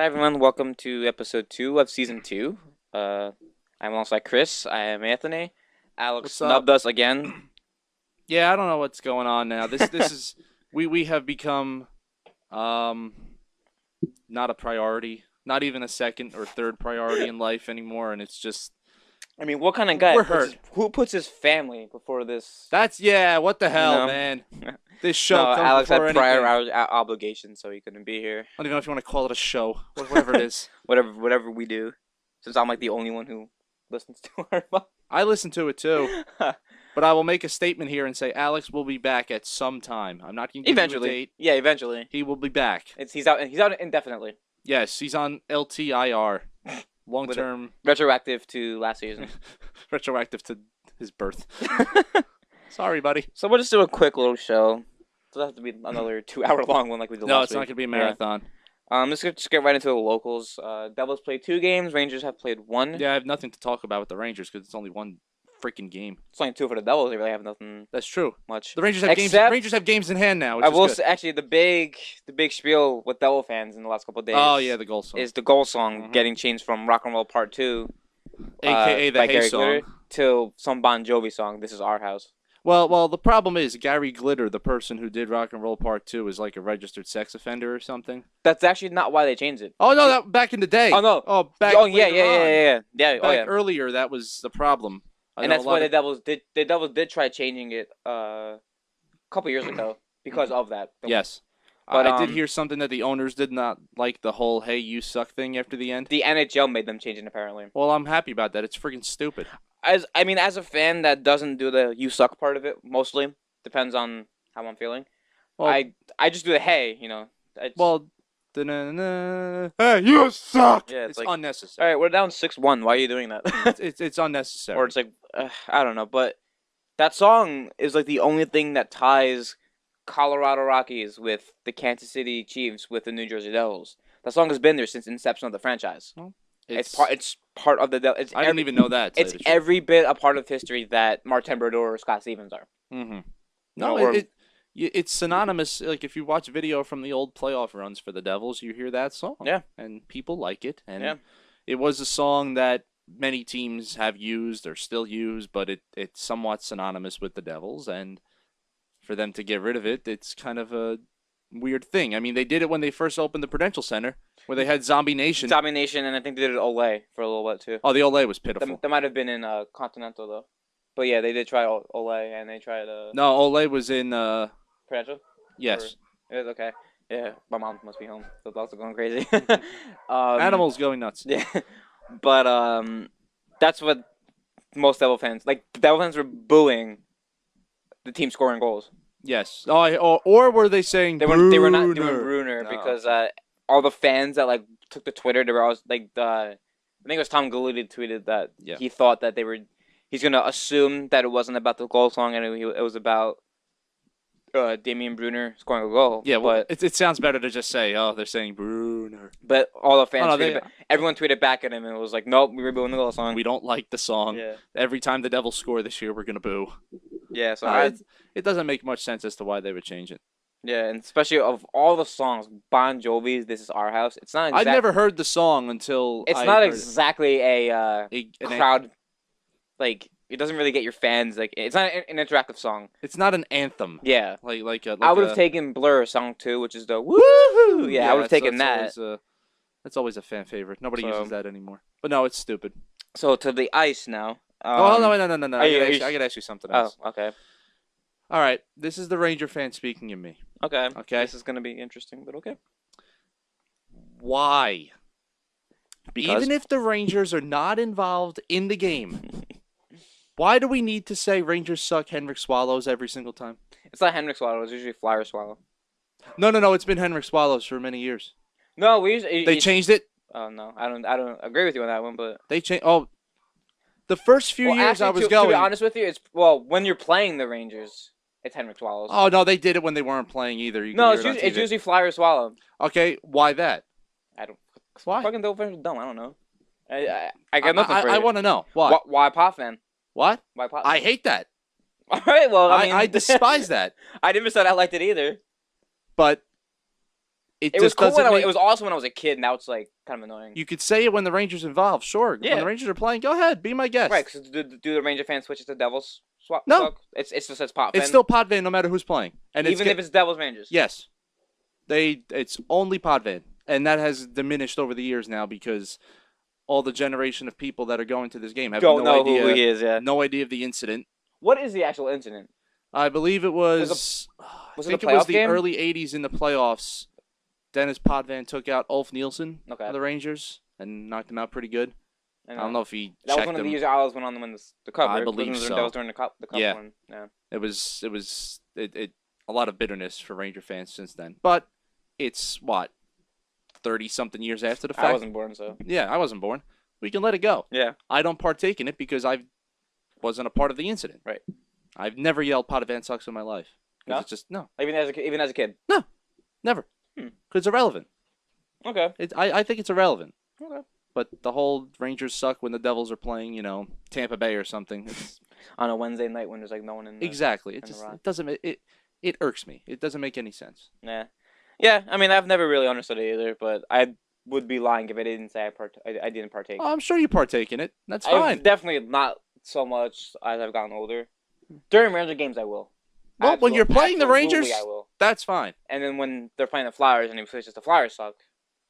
everyone. Welcome to episode 2 of season 2. I'm alongside Chris. I am Anthony. Alex What's snubbed up? us again. Yeah, I don't know what's going on now. This is we have become not a priority, not even a second or third priority in life anymore, and it's just I mean, what kind of guy We're hurt. who puts his family before this? what the hell, know? man. This show No, comes Alex before had prior anything. obligations, so he couldn't be here. I don't even know if you want to call it a show, whatever it is. Whatever we do, since I'm like the only one who listens to our. I listen to it too, but I will make a statement here and say Alex will be back at some time. I'm not going to give you a Eventually, date. yeah, eventually. He will be back. He's out indefinitely, Yes, he's on LTIR, long With term, retroactive to last season. retroactive to his birth. Sorry, buddy. So we'll just do a quick little show. It doesn't have to be another 2 hour long one like we did No, last it's not week. going to be a Yeah. marathon. Let's just get right into the locals. Devils played 2 games. Rangers have played 1. Yeah, I have nothing to talk about with the Rangers because it's only one freaking game. It's only 2 for the Devils. They really have nothing That's true. much. The Rangers have games. Except- Rangers have games in hand now. Which I is will good. say, actually, the big spiel with Devil fans in the last couple of days. Oh yeah, the goal song, is the goal song Mhm. getting changed from Rock and Roll Part 2, aka the by Hey Gary song. Glitter, to some Bon Jovi song. This is Our House. Well, the problem is Gary Glitter, the person who did Rock and Roll Part 2, is like a registered sex offender or something. That's actually not why they changed it. Oh no, that back in the day. Oh no. Oh back. Oh yeah, later yeah, on. yeah, yeah, yeah. Back Oh yeah. earlier, that was the problem. I And know that's a lot why the of- Devils did try changing it a couple years ago because of that. Yes. But, I did hear something that the owners did not like the whole "Hey, you suck" thing after the end. The NHL made them change it apparently. Well, I'm happy about that. It's freaking stupid. As a fan that doesn't do the "you suck" part of it, mostly depends on how I'm feeling. Well, I just do the "hey," you know. Well, da-na-na, hey, you suck. Yeah, it's like- unnecessary. all right, we're down 6-1. Why are you doing that? It's unnecessary. Or it's like I don't know, but that song is like the only thing that ties Colorado Rockies with the Kansas City Chiefs with the New Jersey Devils. That song has been there since the inception of the franchise. It's part of the. I didn't even know that. It's every bit a part of history that Martin Brodeur or Scott Stevens are. Mm-hmm. No, No, or- it's synonymous. Like if you watch video from the old playoff runs for the Devils, you hear that song. Yeah. And people like it. And Yeah. it was a song that many teams have used or still use, but it's somewhat synonymous with the Devils. And for them to get rid of it, it's kind of a weird thing. I mean, they did it when they first opened the Prudential Center, where they had Zombie Nation. Domination, and I think they did it Olay for a little bit too. Oh, the Olay was pitiful. That might have been in Continental though. But yeah, they did try Olay, and they tried No, Olay was in. Prudential. Yes. It was okay. Yeah, my mom must be home. So it's also going crazy. Animals going nuts. Yeah, but that's what most Devil fans like. The Devil fans were booing the team scoring goals. Yes. Oh, or were they saying They were not doing Bruner? Bruner No. because all the fans that like took to Twitter, they were always like I think it was Tom Galluti tweeted that Yeah. he thought that he's gonna assume that it wasn't about the goal song and it was about Damian Bruner scoring a goal. Yeah, well, but it sounds better to just say, oh, they're saying Bruner. all the fans, Oh, no, everyone tweeted back at him and it was like, nope, we were booing the goal song. We don't like the song. Yeah, Every time the Devils score this year, we're going to boo. yeah. So It doesn't make much sense as to why they would change it. yeah, and especially of all the songs, Bon Jovi's "This Is Our House." It's not. I've never heard the song until It's I not heard exactly a an- crowd. Like it doesn't really get your fans. Like it's not an interactive song. It's not an anthem. Yeah. Like I would have taken Blur song 2, which is the woohoo. Yeah, I would have taken that. That's always a fan favorite. Nobody So- uses that anymore. But no, it's stupid. So to the ice now. Oh no! are I you- gotta ask you something Oh, else. okay. All right, this is the Ranger fan speaking in me. Okay. Okay. This is gonna be interesting, but okay. Why? Because Even if the Rangers are not involved in the game, why do we need to say Rangers suck Henrik Swallows every single time? it's not Henrik Swallow. It's usually Flyer Swallow. No. It's been Henrik Swallows for many years. No, we usually. They changed it. Oh no, I don't agree with you on that one, but. They changed. Oh, the first few years actually, I was to going. be honest with you, it's when you're playing the Rangers, it's Henrik Swallows. Oh no, they did it when they weren't playing either. You no, could it's hear it on usually, it's TV. usually Flyer Swallow. Okay, why that? I don't. Why? Fucking Devil fans are dumb. I don't know. I got nothing for you. I want to know why. Why Pop fan? What? Why Pop? I hate that. All right. Well, I mean, I despise that. I never said I liked it either. But it It was just cool doesn't make. it was awesome when I was a kid. Now it's like kind of annoying. You could say it when the Rangers involved, sure. When Yeah. the Rangers are playing, go ahead, be my guest. Right, because do the Ranger fans switch it to Devils swap? No. Suck? It's just it's Potvin. It's still Potvin no matter who's playing, and even if it's Devils Rangers. yes, it's only Potvin, and that has diminished over the years now because all the generation of people that are going to this game have Don't no know idea, who he is. Yeah. no idea of the incident. What is the actual incident? I believe it was. Was I it think a it was playoff the game? early '80s in the playoffs. Dennis Potvin took out Ulf Nielsen Okay. of the Rangers and knocked him out pretty good. I don't know if he That was checked one of him. the years Isles went on to win the cup. I right? believe That so. was during the cup Yeah. one. Yeah. It was a lot of bitterness for Ranger fans since then. But it's what 30-something years after the fact. I wasn't born, so. Yeah, I wasn't born. We can let it go. Yeah. I don't partake in it because I wasn't a part of the incident. Right. I've never yelled Potvin sucks in my life. 'Cause No? It's just no, Even as a kid. never. Hmm. Because it's irrelevant. Okay. I think it's irrelevant. Okay. But the whole Rangers suck when the Devils are playing, Tampa Bay or something. It's, On a Wednesday night when there's like no one in. exactly. It in the just rock. it doesn't it irks me. It doesn't make any sense. Yeah. Yeah. I mean, I've never really understood it either, but I would be lying if I didn't say I didn't partake. Oh, I'm sure you partake in it. That's I've fine. definitely not so much as I've gotten older. During Ranger games, I will. Well, when you're playing the Absolutely, Rangers, I will. that's fine. And then when they're playing the Flyers and it switches to Flyers suck,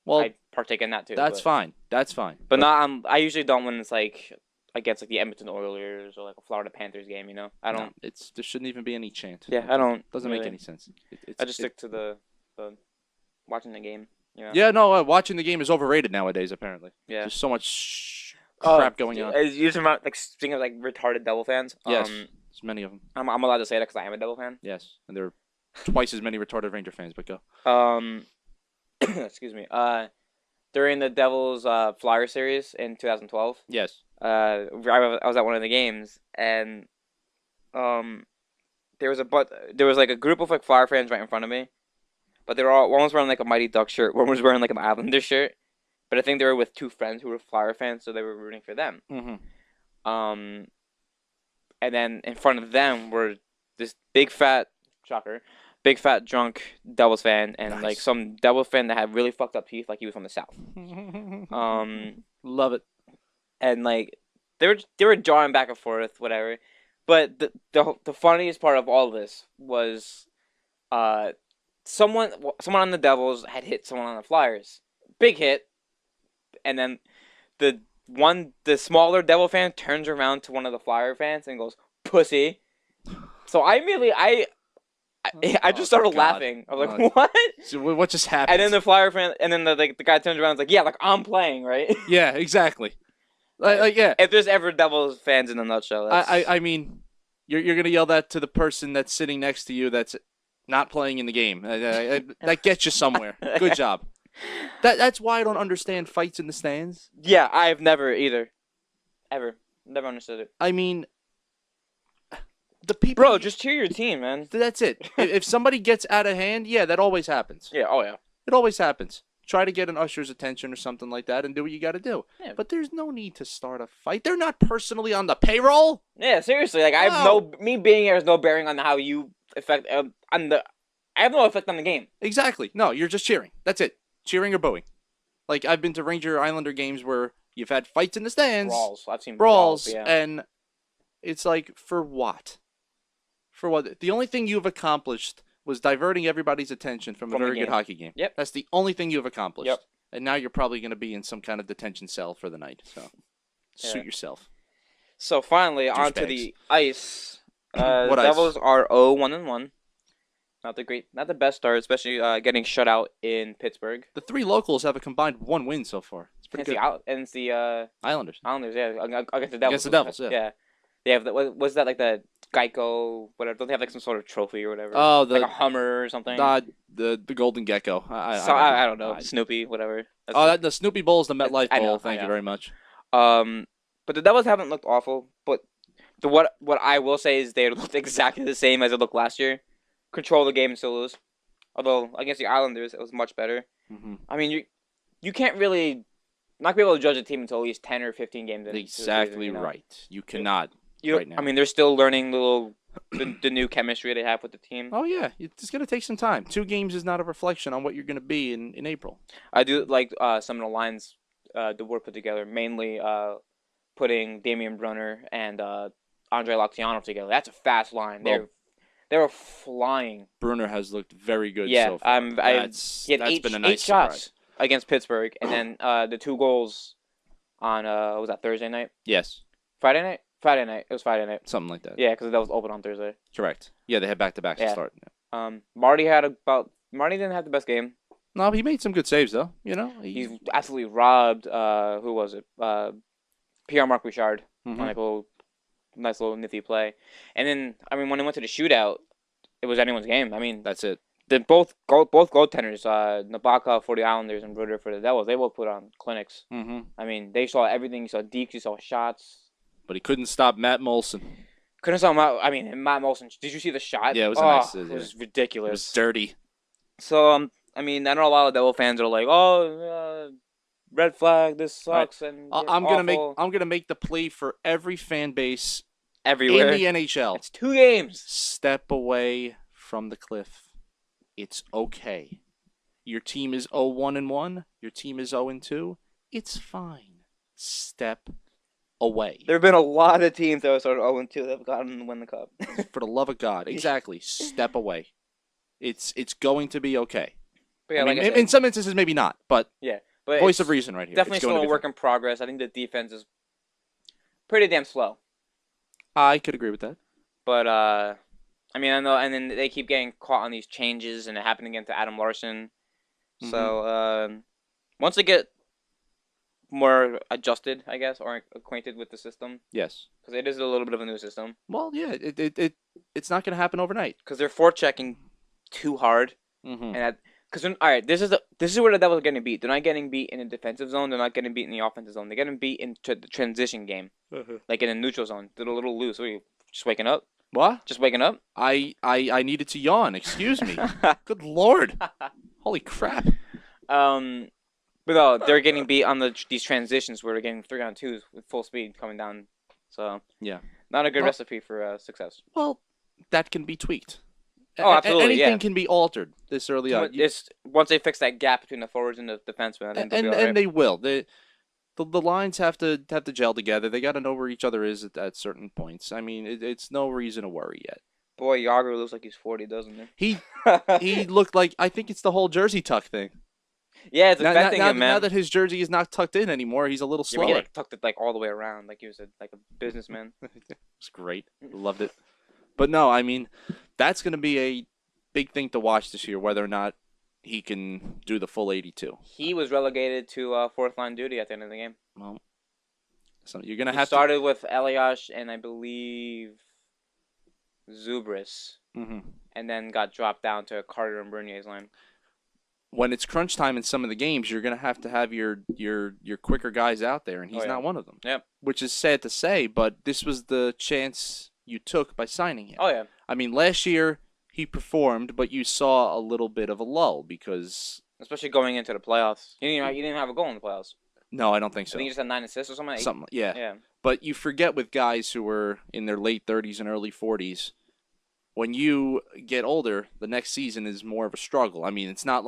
Well, I partake in that too. that's but, fine. That's fine. But not. I usually don't when it's like against like the Edmonton Oilers or like a Florida Panthers game. I don't. No, there shouldn't even be any chant. Yeah, I don't. Doesn't really. make any sense. I just stick to the watching the game. Yeah, no. Watching the game is overrated nowadays. Apparently, Yeah. there's so much crap going on. As you about like speaking of like retarded Devil fans. Yes, there's many of them. I'm allowed to say that because I am a Devil fan. Yes, and there are twice as many retarded Ranger fans. But go. Excuse me. During the Devils Flyer series in 2012, Yes. I was at one of the games and there was like a group of like Flyer fans right in front of me, but one was wearing like a Mighty Duck shirt, one was wearing like an Islander shirt, but I think they were with two friends who were Flyer fans, so they were rooting for them. Mm-hmm. And then in front of them were this big fat drunk Devils fan and Nice. like some Devils fan that had really fucked up teeth, like he was from the South. Love it. And like they were drawing back and forth, whatever. But the funniest part of all this was, someone on the Devils had hit someone on the Flyers, big hit, and then the smaller Devil fan turns around to one of the Flyer fans and goes, "Pussy." So I immediately I just started God. laughing. I was like, "What?" So what just happened? And then the Flyer fan, and then the guy turns around and is like, "Yeah, like I'm playing, right?" yeah, exactly. Yeah. If there's ever Devils fans in a nutshell, that's... I mean, you're gonna yell that to the person that's sitting next to you that's not playing in the game. That gets you somewhere. Good job. That's why I don't understand fights in the stands. Yeah, I've never either, ever, never understood it. I mean, the people. Bro, just cheer your team, man. That's it. If somebody gets out of hand, yeah, that always happens. Yeah, oh yeah. It always happens. Try to get an usher's attention or something like that and do what you got to do. Yeah. But there's no need to start a fight. They're not personally on the payroll. Yeah, seriously, like me being here has no bearing on how you affect I have no effect on the game. Exactly. No, you're just cheering. That's it. Cheering or booing. Like, I've been to Ranger Islander games where you've had fights in the stands. Brawls. I've seen Brawls. yeah. And it's like, for what? For what? The only thing you've accomplished was diverting everybody's attention from a From the very good game. hockey game. Yep. That's the only thing you've accomplished. Yep. And now you're probably going to be in some kind of detention cell for the night. So, Yeah. suit yourself. So finally, on to Douchebags. the ice. What ice? Devils are 0-1-1. Not the best start, especially getting shut out in Pittsburgh. The three locals have a combined 1 win so far. It's pretty good. And it's the Islanders. Islanders, yeah, against the Devils. Against the Devils, yeah. Yeah. They have was that like the Geico, whatever? Don't they have like some sort of trophy or whatever? Oh, like a Hummer or something. the Golden Gecko. I don't know. Snoopy, whatever. The Snoopy Bowl is the MetLife I know, Bowl. I Thank you know. very much. But the Devils haven't looked awful. But what I will say is they looked exactly the same as it looked last year. Control the game and still lose. Although against the Islanders, it was much better. Mm-hmm. I mean, you can't really not be able to judge a team until at least 10 or 15 games in. Exactly right. You cannot. You right now. I mean, they're still learning little the new chemistry they have with the team. Oh yeah, it's gonna take some time. 2 games is not a reflection on what you're gonna be in April. I do like some of the lines the were put together, mainly putting Damian Brunner and Andre Locciano together. That's a fast line. Well, They were flying. Bruner has looked very good Yeah, so far. he had That's been a eight nice shots surprise. against Pittsburgh, and then the 2 goals on what was that Thursday night? Yes, Friday night? Friday night. It was Friday night. something like that. Yeah, because that was open on Thursday. Correct. Yeah, they had back-to-backs to Yeah. start. Marty didn't have the best game. No, he made some good saves though. He's absolutely robbed. Who was it? Pierre-Marc Richard Mhm. on a nice little nifty play. And then when they went to the shootout, it was anyone's game. That's it. Both goaltenders, Nabokov for the Islanders and Bruder for the Devils, they both put on clinics. Mm-hmm. They saw everything. You saw dekes, you saw shots. But he couldn't stop Matt Molson. Couldn't stop Matt Molson. Did you see the shot? Yeah, it was nice. nice. It was It ridiculous. was dirty. So I know a lot of Devil fans are like, red flag. This sucks. And I'm gonna make the plea for every fan base everywhere in the NHL. It's 2 games. Step away from the cliff. It's okay. Your team is 0-1-1. Your team is 0-2. It's fine. Step away. There have been a lot of teams that are sort of 0-2 that have gotten to win the cup. For the love of God. Exactly. Step away. It's going to be okay. But yeah, I mean, like I said, in some instances, maybe not, but but voice it's of reason right here. definitely It's going still to a be work in progress. I think the defense is pretty damn slow. I could agree with that. But I know, and then they keep getting caught on these changes, and it happened again to Adam Larson. Mhm. So once they get more adjusted, I guess, or acquainted with the system, Yes. because it is a little bit of a new system. Well, yeah, it's not going to happen overnight. Because they're forechecking too hard, Mm-hmm. and because all right, this is where the Devils are getting beat. They're not getting beat in the defensive zone. They're not getting beat in the offensive zone. They're getting beat in the transition game, like in a neutral zone. They're a little loose. What are you just waking up? What? Just waking up? I needed to yawn. Excuse me. Good Lord. Holy crap. But no, they're getting beat on these transitions where they're getting 3-on-2s with full speed coming down. So Yeah. not a good Well- recipe for success. Well, that can be tweaked. Oh, absolutely, Anything yeah. can be altered this early on. It's once they fix that gap between the forwards and the defensemen, I think they'll be all right. And they will. The lines have to gel together. They got to know where each other is at certain points. I mean, it's no reason to worry yet. Boy, Yager looks like he's 40, doesn't He looked like, I think it's the whole jersey tuck thing. Yeah, it's affecting him, man. Now that his jersey is not tucked in anymore, he's a little Yeah, but he slower. tucked it all the way around, like he was a businessman. It's great. Loved it. But no, I mean, that's going to be a big thing to watch this year, whether or not he can do the full 82. He was relegated to fourth line duty at the end of the game. Well, so you're going to He have started with Elias and I believe Zubris, to. and then got dropped down to Carter and Bernier's line. When it's crunch time in some of the games, you're going to have your quicker guys out there, and he's Oh, yeah. not one of them. Yep. Which is sad to say, but this was the chance you took by signing him. Oh yeah. I mean, last year he performed, but you saw a little bit of a lull because Especially going into the playoffs. You didn't have a goal in the playoffs. no, I don't think I so. think you just had 9 assists or something. Something, yeah. Yeah. But you forget with guys who were in their late 30s and early 40s, when you get older, the next season is more of a struggle. I mean, it's not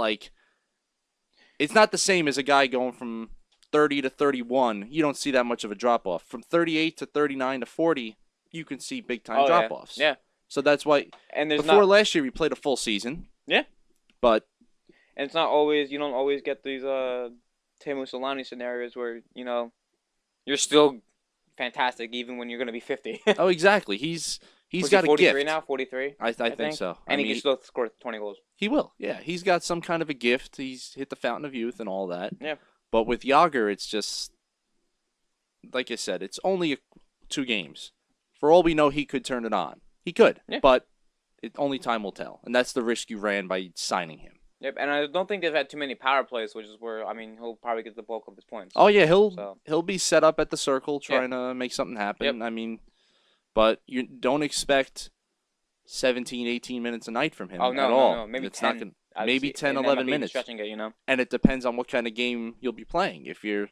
the same as a guy going from 30 to 31. You don't see that much of a drop off. From 38 to 39 to 40, you can see big time drop offs. Yeah. So that's why And there's before not, last year we played a full season. Yeah. But and it's not always, you don't always get these Teemu Solani scenarios where, you're still fantastic even when you're going to be 50. oh, exactly. He's Was got he a 43 gift. now, 43? I think so. And I he mean, can still score 20 goals. he will. Yeah, he's got some kind of a gift. He's hit the fountain of youth and all that. Yeah. But with Yager, it's just like I said, it's only 2 games. For all we know, he could turn it on. He could. Yeah. But only time will tell. And that's the risk you ran by signing him. Yep, and I don't think they've had too many power plays, which is where, he'll probably get the bulk of his points. Oh yeah, So- he'll be set up at the circle trying to make something happen. Yep. I mean, but you don't expect 17, 18 minutes a night from him Oh, no, at no, all. no. Maybe it's 10. not gonna, I'd maybe see- 10, and that 11 might be minutes. stretching it, And it depends on what kind of game you'll be playing. If you're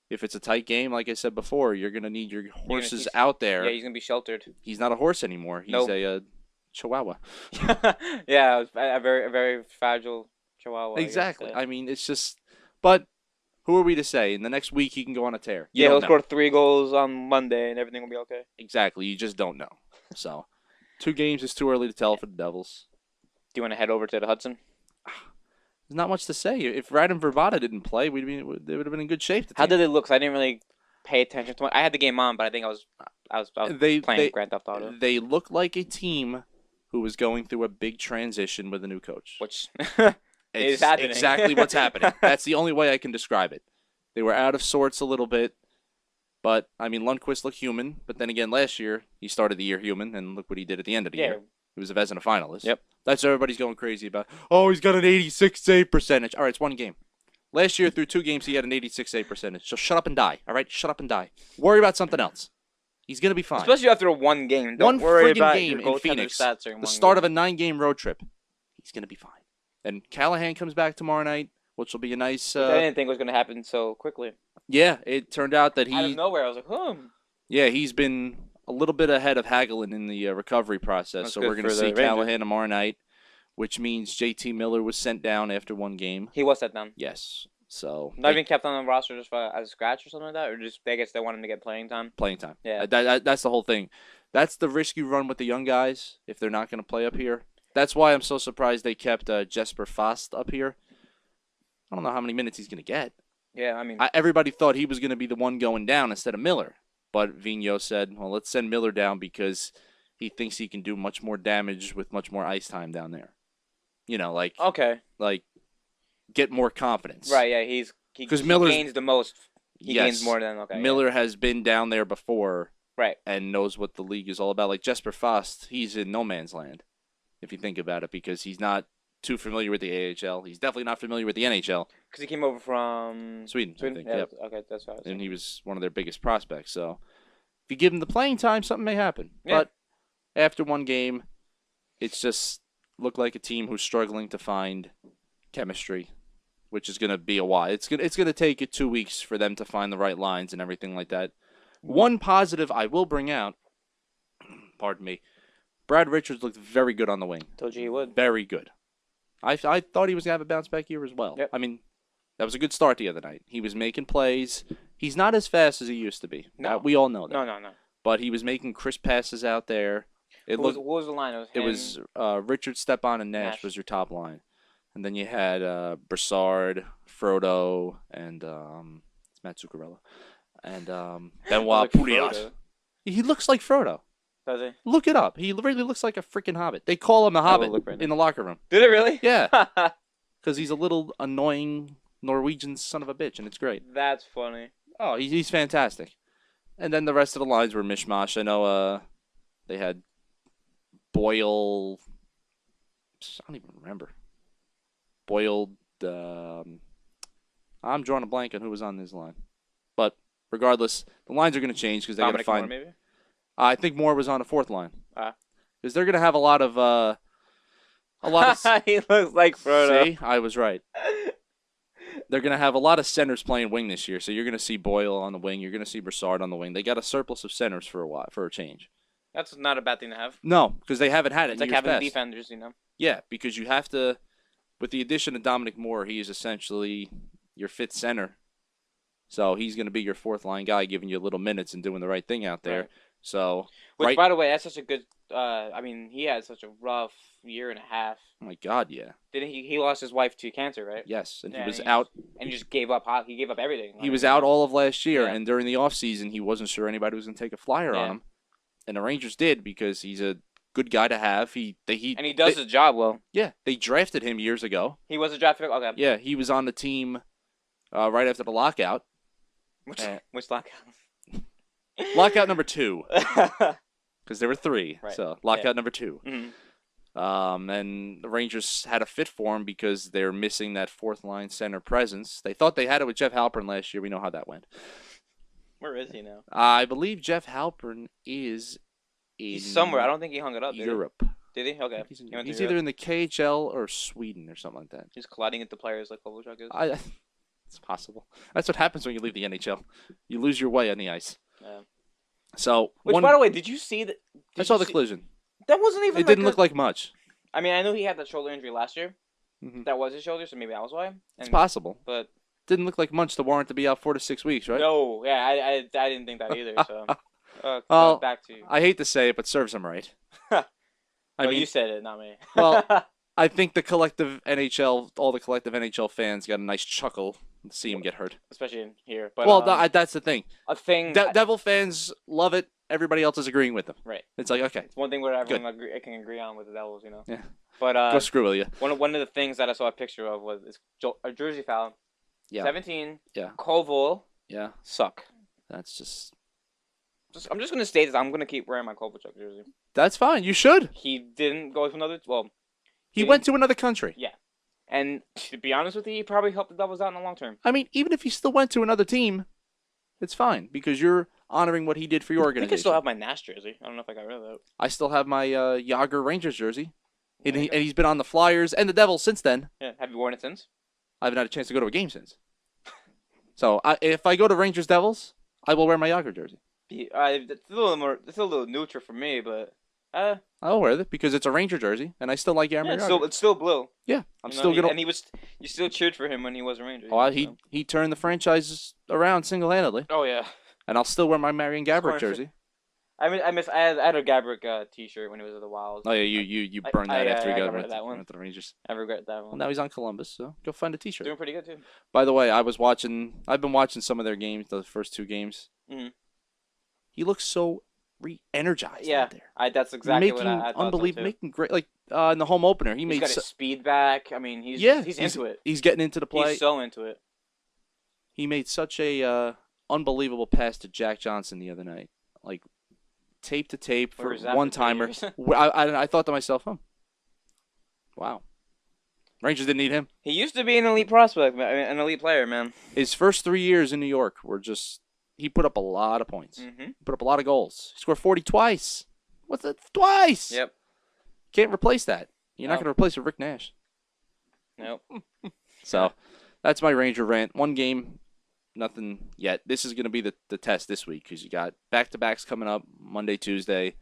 If it's a tight game, like I said before, you're gonna need your horses he's- out there. Yeah, he's gonna be sheltered. He's not a horse anymore. He's Nope. a chihuahua. Yeah, it was a very fragile chihuahua. Exactly. I guess, I mean, it's just. But who are we to say? In the next week, he can go on a tear. You yeah, don't he'll know. score 3 goals on Monday, and everything will be okay. Exactly. You just don't know. So, 2 games is too early to tell for the Devils. Do you want to head over to the Hudson? There's not much to say. If Radim Verbata didn't play, they would have been in good shape. How did it look? 'Cause I didn't really pay attention to it. I had the game on, but I think I was playing Grand Theft Auto, they look like a team who was going through a big transition with a new coach. which It's is happening. exactly what's happening. That's the only way I can describe it. They were out of sorts a little bit, but I mean Lundqvist looked human. But then again, last year he started the year human, and look what he did at the end of the Yeah. year. He was a Vezina finalist. Yep. That's what everybody's going crazy about. Oh, he's got an 86 save percentage. All right, it's 1 game. Last year through 2 games he had an 86 save percentage. So shut up and die. All right, shut up and die. Worry about something else. He's gonna be fine. Especially after one game. Don't One worry friggin' about game your in goaltender Phoenix. stats during The one start game. of a 9-game road trip. He's gonna be fine. And Callahan comes back tomorrow night, which will be a nice. Which I didn't think was going to happen so quickly. Yeah, it turned out that Out of nowhere, I was like, Yeah, he's been a little bit ahead of Hagelin in the recovery process. That's so good we're going to for the see Rangers. Callahan tomorrow night, which means JT Miller was sent down after 1 game. He was set down. Yes. So Not even kept on the roster just as a scratch or something like that, or just I guess they want him to get playing time. playing time. Yeah. That's the whole thing. That's the risk you run with the young guys if they're not going to play up here. That's why I'm so surprised they kept Jesper Fast up here. I don't know how many minutes he's going to get. Yeah, I mean, Everybody thought he was going to be the one going down instead of Miller. But Vigneault said, well, let's send Miller down because he thinks he can do much more damage with much more ice time down there. You know, like okay, get more confidence. right? Yeah, he 'Cause he Miller's- gains the most. He Yes. gains more than okay. Miller has been down there before Right. and knows what the league is all about. Like Jesper Fast, he's in no man's land, if you think about it, because he's not too familiar with the AHL. He's definitely not familiar with the NHL. Because he came over from Sweden, I think, Yeah. yep. Okay, that's right. And he was one of their biggest prospects. So if you give him the playing time, something may happen. Yeah. But after 1 game, it's just looked like a team who's struggling to find chemistry, which is going to be a while. It's going to take it 2 weeks for them to find the right lines and everything like that. One positive I will bring out, pardon me, Brad Richards looked very good on the wing. Told you he would. Very good. I thought he was going to have a bounce back year as well. Yep. I mean, that was a good start the other night. He was making plays. He's not as fast as he used to be. No. We all know that. No. But he was making crisp passes out there. It What looked. was the line? It was Richard, Stepan, and Nash Nash. was your top line, and then you had Brassard, Frodo, and it's Matt Zuccarello, and Benoit Pouliot. He looks like Frodo. Does he? Look it up. He really looks like a freaking hobbit. They call him the will Hobbit look right now. in the locker room. Did it really? Yeah, because he's a little annoying Norwegian son of a bitch, and it's great. That's funny. Oh, he's fantastic. And then the rest of the lines were mishmash. I know they had Boyle. I don't even remember. Boyle. I'm drawing a blank on who was on this line. But regardless, the lines are going to change because they got to Dominic find. Moore, maybe? I think Moore was on a 4th line. Ah. Because they're going to have a lot of. He looks like Frodo. See, I was right. They're going to have a lot of centers playing wing this year. So you're going to see Boyle on the wing. You're going to see Brassard on the wing. They got a surplus of centers for a change. That's not a bad thing to have. No, because they haven't had it It's in like years having past. defenders, you know. Yeah, because you have to. With the addition of Dominic Moore, he is essentially your 5th center. So he's going to be your 4th line guy, giving you little minutes and doing the right thing out there. Right. So, Which, right. by the way, that's such a good. I mean, he had such a rough year and a half. Oh my God, yeah. Didn't he? He lost his wife to cancer, right? Yes, and Yeah, he was and out. And he just gave up. He gave up everything. He was out all of last year, Yeah. and during the offseason, he wasn't sure anybody was going to take a flyer on Yeah. him. And the Rangers did because he's a good guy to have. And he does his job well. Yeah, they drafted him years ago. He was a draft pick. Okay. Yeah, he was on the team right after the lockout. Which lockout? Lockout number 2. Because there were 3, Right. so lockout number 2. Mhm. And the Rangers had a fit for him because they're missing that 4th line center presence. They thought they had it with Jeff Halpern last year. We know how that went. Where is he now? I believe Jeff Halpern is in He's somewhere. I don't think he hung it up. Did Europe. He? Did he? Okay. He's, He went to he's Europe. either in the KHL or Sweden or something like that. He's colliding into players like Kovalchuk is. I It's possible. That's what happens when you leave the NHL. You lose your way on the ice. Yeah. So Which, by the way, did you see that? I saw the collision. That wasn't even. It didn't look like much. I mean, I knew he had that shoulder injury last year. Mhm. That was his shoulder, so maybe that was why. It's possible. But didn't look like much to warrant to be out 4 to 6 weeks, right? no, yeah, I didn't think that either. So, Well, back to you. I hate to say it, but serves him right. I mean, you said it, not me. Well, I think the collective NHL, all the collective NHL fans got a nice chuckle to see him get hurt. Especially in here. But Well, that's the thing. a thing. Devil fans love it. Everybody else is agreeing with them. Right. It's like, okay, It's one thing where everyone can agree on with the Devils, you know. Yeah. But go screw with you. one of the things that I saw a picture of was a jersey foul. Yeah. 17. Yeah. Koval. Yeah. Suck. That's just. I'm just gonna state this. I'm gonna keep wearing my Kovalchuk jersey. That's fine. You should. He didn't go to another. Well, He went to another country. Yeah. And to be honest with you, he probably helped the Devils out in the long term. I mean, even if he still went to another team, it's fine because you're honoring what he did for your I organization. think I still have my Nash jersey. I don't know if I got rid of that. I still have my Yager Rangers jersey, and he's been on the Flyers and the Devils since then. Yeah. Have you worn it since? I haven't had a chance to go to a game since. So if I go to Rangers Devils, I will wear my Yager jersey. It's a little more. It's a little neutral for me, but I'll wear it because it's a Ranger jersey, and I still like Jaromir Jagr. it's still blue. Yeah, I'm You know, still gonna. And you still cheered for him when he was a Ranger. Oh, so. he turned the franchise around single-handedly, Oh yeah. and I'll still wear my Marian Gaborik Scoring jersey. I had a Gabrick T-shirt when he was at the Wild. Oh yeah, you burned that after he got rid of that one. The Rangers. I regret that Well, one. now he's on Columbus, so go find a T-shirt. Doing pretty good too. By the way, I've been watching some of their games, the first 2 games. Mhm. He looks so re-energized Yeah, out there. That's exactly making what I thought. unbelievable, So too. making great. Like in the home opener, He's got his speed back. I mean, he's into it. He's getting into the play. He's so into it. He made such a unbelievable pass to Jack Johnson the other night, like tape to tape for Or is that one for timer. 3 years? I thought to myself, wow, Rangers didn't need him. He used to be an elite prospect, an elite player, man. His first 3 years in New York were just. He put up a lot of points. Mm-hmm. He put up a lot of goals. He scored 40 twice. What's that? Twice. Yep. Can't replace that. You're not No. going to replace it with Rick Nash. Nope. So that's my Ranger rant. 1 game, nothing yet. This is going to be the test this week because you got back-to-backs coming up Monday, Tuesday,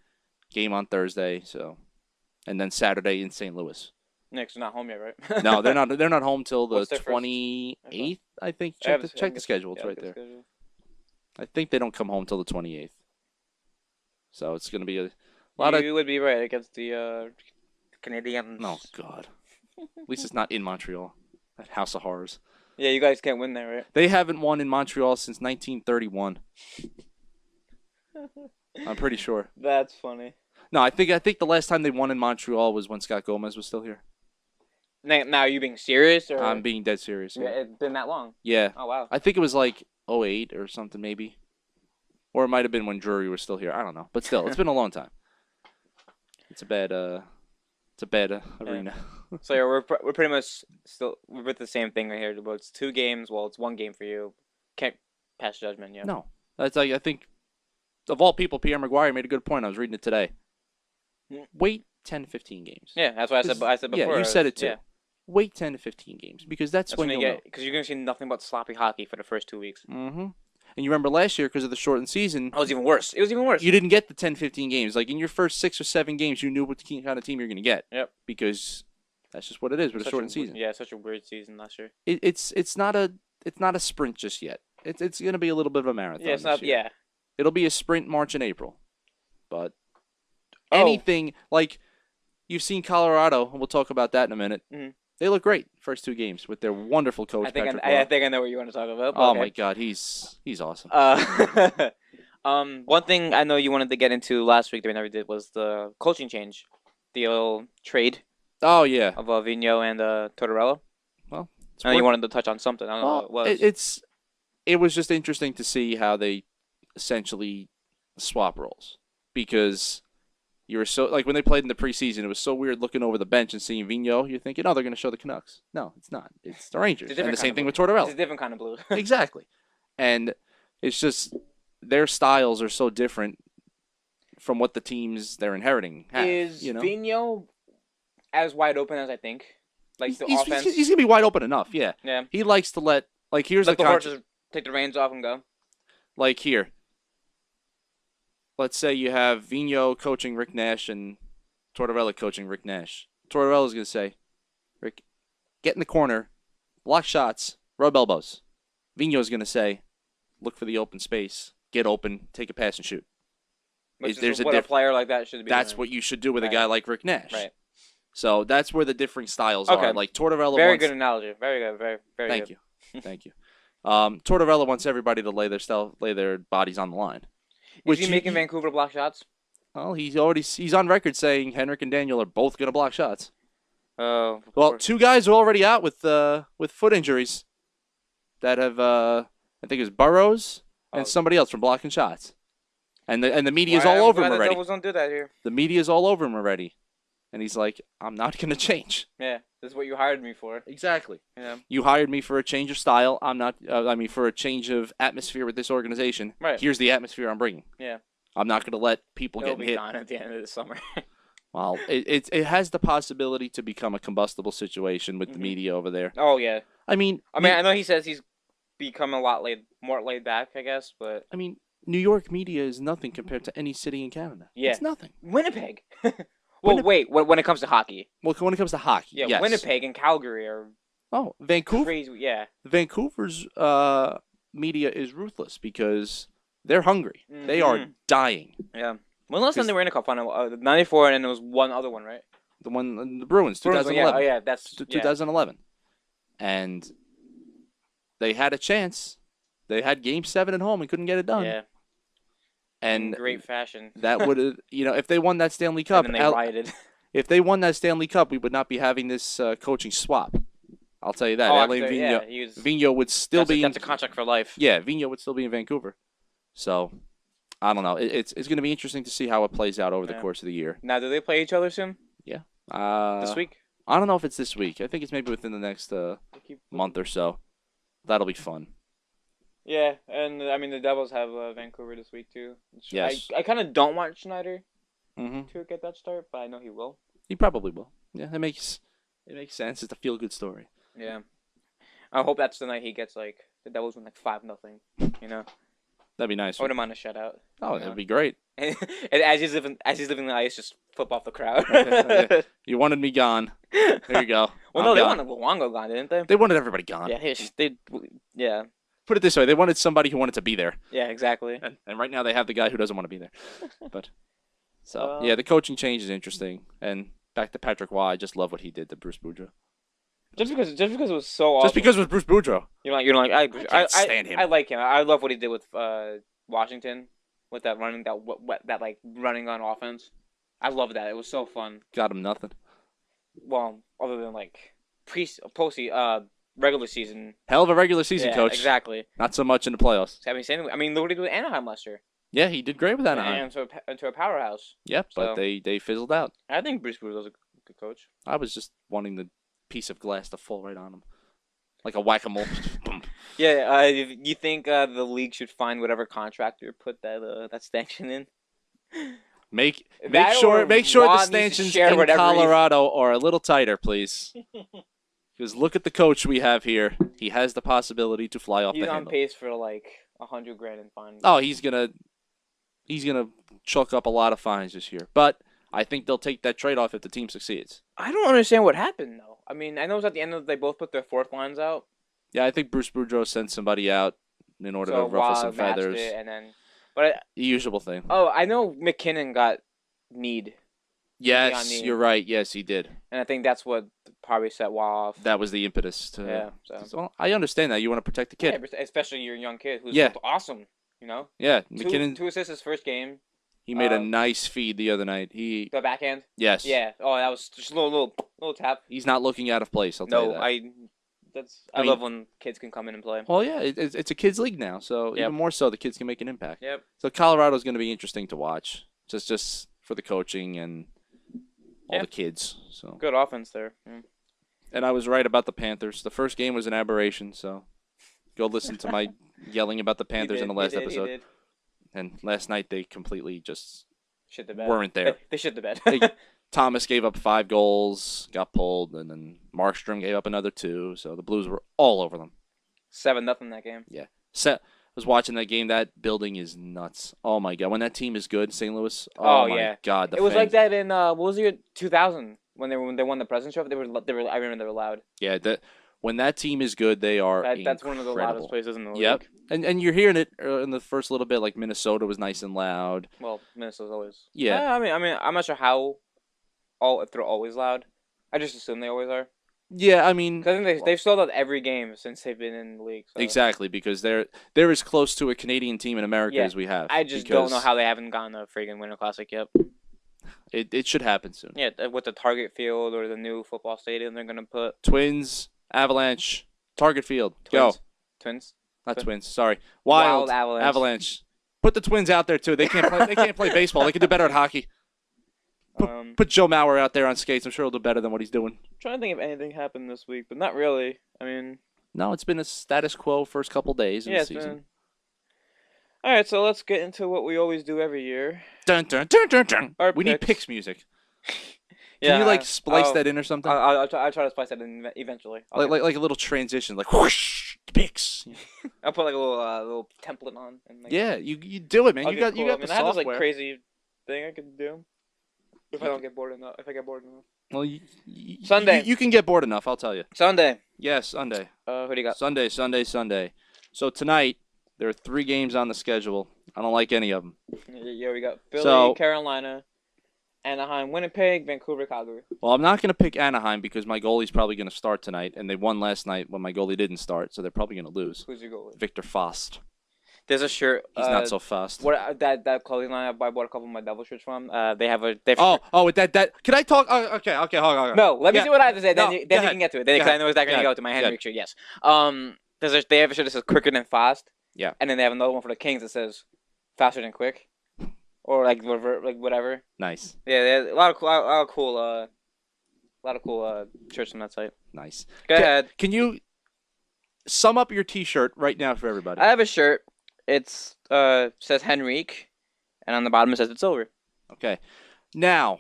game on Thursday, so and then Saturday in St. Louis. Nick's not home yet, right? No, they're not. They're not home till the What's their first- 28th. I think. Yeah, Check the schedule. It's right there. I think they don't come home till the 28th. So it's going to be a lot of. You would be right against the Canadians. Oh God. At least it's not in Montreal. That house of horrors. Yeah, you guys can't win there, right? They haven't won in Montreal since 1931. I'm pretty sure. That's funny. No, I think the last time they won in Montreal was when Scott Gomez was still here. Now, are you being serious? Or? I'm being dead serious. Yeah, it's been that long. Yeah. Oh, wow. I think it was like 08 or something maybe. Or it might have been when Drury was still here. I don't know. But still, it's been a long time. It's a bad arena. So yeah, we're pretty much still we're with the same thing right here. But it's 2 games. Well, it's 1 game for you. Can't pass judgment. Yeah. No. That's like I think of all people, Pierre Maguire made a good point. I was reading it today. Mm. Wait 10 to 15 games. Yeah, that's what I said before. Yeah, you said it too. Yeah. Wait 10 to 15 games because that's when you you'll get because you're gonna see nothing but sloppy hockey for the first 2 weeks. know. Mm-hmm. And you remember last year because of the shortened season, It was even worse. you didn't get the 10, 15 games. Like in your first 6 or 7 games, you knew what kind of team you're going to get. Yep. Because that's just what it is with a shortened season. Yeah, such a weird season last year. It's not a sprint just yet. It's going to be a little bit of a marathon. Yeah, it's this not. year. Yeah. It'll be a sprint March and April. But Oh. anything like you've seen Colorado, and we'll talk about that in a minute. Mhm. They look great first 2 games with their wonderful coach I think Patrick I Roy. think I know what you want to talk about. but Oh okay. my God, he's awesome. One thing I know you wanted to get into last week that we never did was the coaching change, the old trade Oh yeah. of Vigneault and Tortorella. Well, I know you wanted to touch on something. I don't know what it was. It was just interesting to see how they essentially swap roles because you were so like when they played in the preseason, it was so weird looking over the bench and seeing Vigneault. You're thinking, oh, they're going to show the Canucks. No, it's not. It's the Rangers. It's a And the different same kind thing of with Tortorella. It's a different kind of blue. Exactly, and it's just their styles are so different from what the teams they're inheriting have. Is you know? Vigneault as wide open as I think? Like the offense. He's gonna be wide open enough. Yeah. Yeah. He likes to let Like here's Let the the contra- horses take the reins off and go. like here. Let's say you have Vino coaching Rick Nash and Tortorella coaching Rick Nash. Tortorella's gonna say, Rick, get in the corner, block shots, rub elbows. Vino's gonna say, look for the open space, get open, take a pass and shoot. Which There's is a what a player like that should be That's doing. what you should do with a Right. guy like Rick Nash. Right. So that's where the differing styles Okay. are. Like Tortorella Very wants. good analogy. Very good. Very very Thank good. you, thank you. Tortorella wants everybody to lay their bodies on the line. Is he making Vancouver block shots? Well, he's on record saying Henrik and Daniel are both gonna block shots. Oh. of Well, course. 2 guys are already out with foot injuries that have I think it was Burrows and Oh. somebody else from blocking shots, and the media's Why- all over why him the already. Devils don't do that here. The media's all over him already, and he's like, I'm not gonna change. Yeah, this is what you hired me for. Exactly. Yeah. You hired me for a change of style. I'm not. For a change of atmosphere with this organization. Right. Here's the atmosphere I'm bringing. Yeah. I'm not going to let people He'll get be hit. gone at the end of the summer. Well, it has the possibility to become a combustible situation with the Mhm. media over there. Oh yeah. I mean, I know he says he's become a lot more laid back, I guess, but New York media is nothing compared to any city in Canada. Yeah. It's nothing. Winnipeg. Well, wait. When it comes to hockey, Well, when it comes to hockey, yeah, yes. Winnipeg and Calgary are Oh, Vancouver. crazy. Yeah. Vancouver's media is ruthless because they're hungry. They are Mhm. dying. Yeah. When last time they were in a cup final? '94, and then there was one other one, right? The the Bruins, Bruins, 2011. Yeah. Oh yeah, that's yeah. 2011. And they had a chance. They had Game 7 at home and couldn't get it done. Yeah. In And great fashion. that would have, if they won that Stanley Cup, And then they rioted. if they won that Stanley Cup, we would not be having this coaching swap. I'll tell you that. Oh, Alain actually, Vigneault, yeah, he was, Vigneault would still be. that's a contract for life. Yeah, Vigneault would still be in Vancouver. So, I don't know. It's going to be interesting to see how it plays out over the Yeah. course of the year. Now, do they play each other soon? This This week? I don't know if it's this week. I think it's maybe within the next They keep- month or so. That'll be fun. Yeah, and I mean the Devils have Vancouver this week too. Yes. I kind of don't want Schneider Hmm to get that start, but I know he will. He probably will. Yeah, it makes sense. It's a feel good story. Yeah. I hope that's the night he gets like the Devils win like 5-0. You know, That'd be nice. I wouldn't mind a shutout. Oh, you that'd know? be great. And as he's leaving the ice, just flip off the crowd. Yeah. You wanted me gone. There you go. Well, I'm no, they gone. wanted Luongo gone, didn't they? They wanted everybody gone. Yeah, yeah, Put it this way: they wanted somebody who wanted to be there, yeah, exactly. and right now they have the guy who doesn't want to be there. But so Well- yeah, the coaching change is interesting. And back to Patrick Waugh, I just love what he did to Bruce Boudreau. Just because it was so awesome. Just because it was Bruce Boudreau. you're like I can't stand him. I like him. I love what he did with Washington with that running that like running on offense. I love that. It was so fun. Got him nothing. Well, other than like regular season. Hell of a regular season Yeah, coach. exactly. Not so much in the playoffs. I mean, look what he did with Anaheim last year. Yeah, he did great with Anaheim. And into a powerhouse. Yep, but So- they fizzled out. I think Bruce Boudreau's a good coach. I was just wanting the piece of glass to fall right on him, like a whack-a-mole. Boom. Yeah, you think the league should find whatever contractor put that stanchion in? Make That sure or the Waugh needs to stanchions share in whatever Colorado are a little tighter, please. Because look at the coach we have here. He has the possibility to fly off He's the on handle. pace for like $100,000 in fines. Oh, he's gonna chalk up a lot of fines this year. But I think they'll take that trade-off if the team succeeds. I don't understand what happened though. I mean, I know it was at the end of they both put their fourth lines out. Yeah, I think Bruce Boudreau sent somebody out in order So to ruffle some Waugh matched feathers. it, and then, but The usual thing. I know McKinnon got kneed, Yes, knee. you're right. Yes, he did. and I think that's what probably set Waugh off. That was the impetus to. Yeah, so Well, I understand that you want to protect the kid. yeah, especially your young kid who's Yeah. awesome. You know, Yeah, McKinnon. two assists his first game. He made a um, nice feed the other night. He The backhand. yes. Yeah. Oh, that was just a little tap. He's not looking out of place. I'll tell you No, that. I mean- love when kids can come in and play. Well, yeah, it's a kids' league now, so Yep. even more so, the kids can make an impact. Yep. So Colorado's going to be interesting to watch, just for the coaching and all Yeah. the kids. So, Good offense there. Yeah. and I was right about the Panthers. The first game was an aberration, so go listen to my yelling about the Panthers He in the did, last he did, episode. He did. And last night they completely just Shit the bed. weren't there. They shit the bed. They- Thomas gave up 5 goals, got pulled, and then Markstrom gave up another 2. So the Blues were all over them. 7-0 that game. I was watching that game. That building is nuts. Oh my god, when that team is good, St. Louis. Oh, My yeah. god, the It was like fans- that in what was the year 2000 when they won the President's Trophy. They were I remember they were loud. Yeah, when that team is good, they are That's one of the incredible. loudest places in the league. Yep, and you're hearing it in the first little bit. Like Minnesota was nice and loud. Well, Minnesota's always. Yeah. I mean, I'm not sure if they're always loud. I just assume they always are. Yeah, I mean, 'Cause I think they've sold out every game since they've been in the league. So. exactly, because they're as close to a Canadian team in America Yeah, as we have. I just don't know because how they haven't gotten a freaking Winter Classic yet. it should happen soon. Yeah, with the Target Field or the new football stadium they're gonna put. Twins, Avalanche, Target Field. Twins. Go. Twins. Not Twin- Twins. Sorry. Wild Avalanche. Avalanche. Put the Twins out there too. They can't play. They can't play baseball. They can do better at hockey. Put Joe Mauer out there on skates. I'm sure he'll do better than what he's doing. Trying to think if anything happened this week, but not really. I mean, No, it's been a status quo first couple days in yeah, the it's season. been. All right, so let's get into what we always do every year. Dun, dun, dun, dun, dun. Our We need picks. picks music. Yeah, Can you splice that in or something? I'll try to splice that in eventually. like a little transition, like whoosh, picks. I'll put like a little template on. And like, Yeah, you do it, man. I'll You get got cool. I the mean, I have this software. like crazy thing I could do if I don't get bored enough. If I get bored enough. Well, Sunday. you can get bored enough. I'll tell you. Sunday. Yes, Sunday. Who do you got? Sunday. So tonight there are 3 games on the schedule. I don't like any of them. Yeah, we got Philly, So- Carolina, Anaheim, Winnipeg, Vancouver, Calgary. Well, I'm not going to pick Anaheim because my goalie's probably going to start tonight, and they won last night when my goalie didn't start, so they're probably going to lose. Who's your goalie? Victor Faust. There's a shirt. He's not so fast. What that clothing line I bought a couple of my Devil shirts from. They have a. They have With that. Can I talk? Okay, hold on. No, let me Yeah. see what I have to say. Then No, you go can ahead. get to it. Go Because I ahead. know exactly Go going to ahead. go to my Go Henrik shirt. Yes. They have a shirt that says quicker than fast. Yeah. And then they have another one for the Kings that says faster than quick, or like whatever. Nice. Yeah, they have a lot of cool shirts on that site. Nice. Go ahead. Can you sum up your T-shirt right now for everybody? I have a shirt. It's says Henrik, and on the bottom it says it's silver. Okay. Now,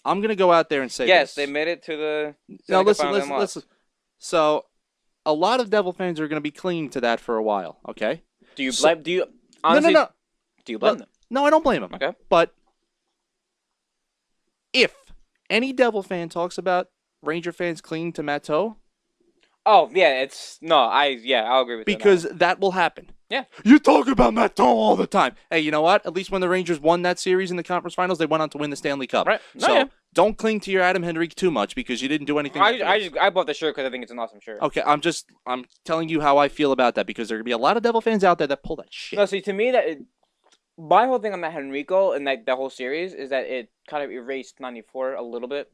I'm going to go out there and say Yes, this. they made it to the. Now, Stanley Cup Finals and lost. listen. So, a lot of Devil fans are going to be clinging to that for a while, okay? Do you So- blame? Do you honestly? No. Do you blame Well, them? No, I don't blame them. Okay. But if any Devil fan talks about Ranger fans clinging to Matteau, Oh yeah, I'll agree with because that will happen. Yeah. You talk about Matteau all the time. Hey, you know what? At least when the Rangers won that series in the conference finals, they went on to win the Stanley Cup. Right. No, So yeah. don't cling to your Adam Henrique too much because you didn't do anything. I bought the shirt because I think it's an awesome shirt. Okay, I'm telling you how I feel about that because there are gonna be a lot of Devil fans out there that pull that shit. No, see, to me my whole thing on that Henrico and that whole series is that it kind of erased '94 a little bit.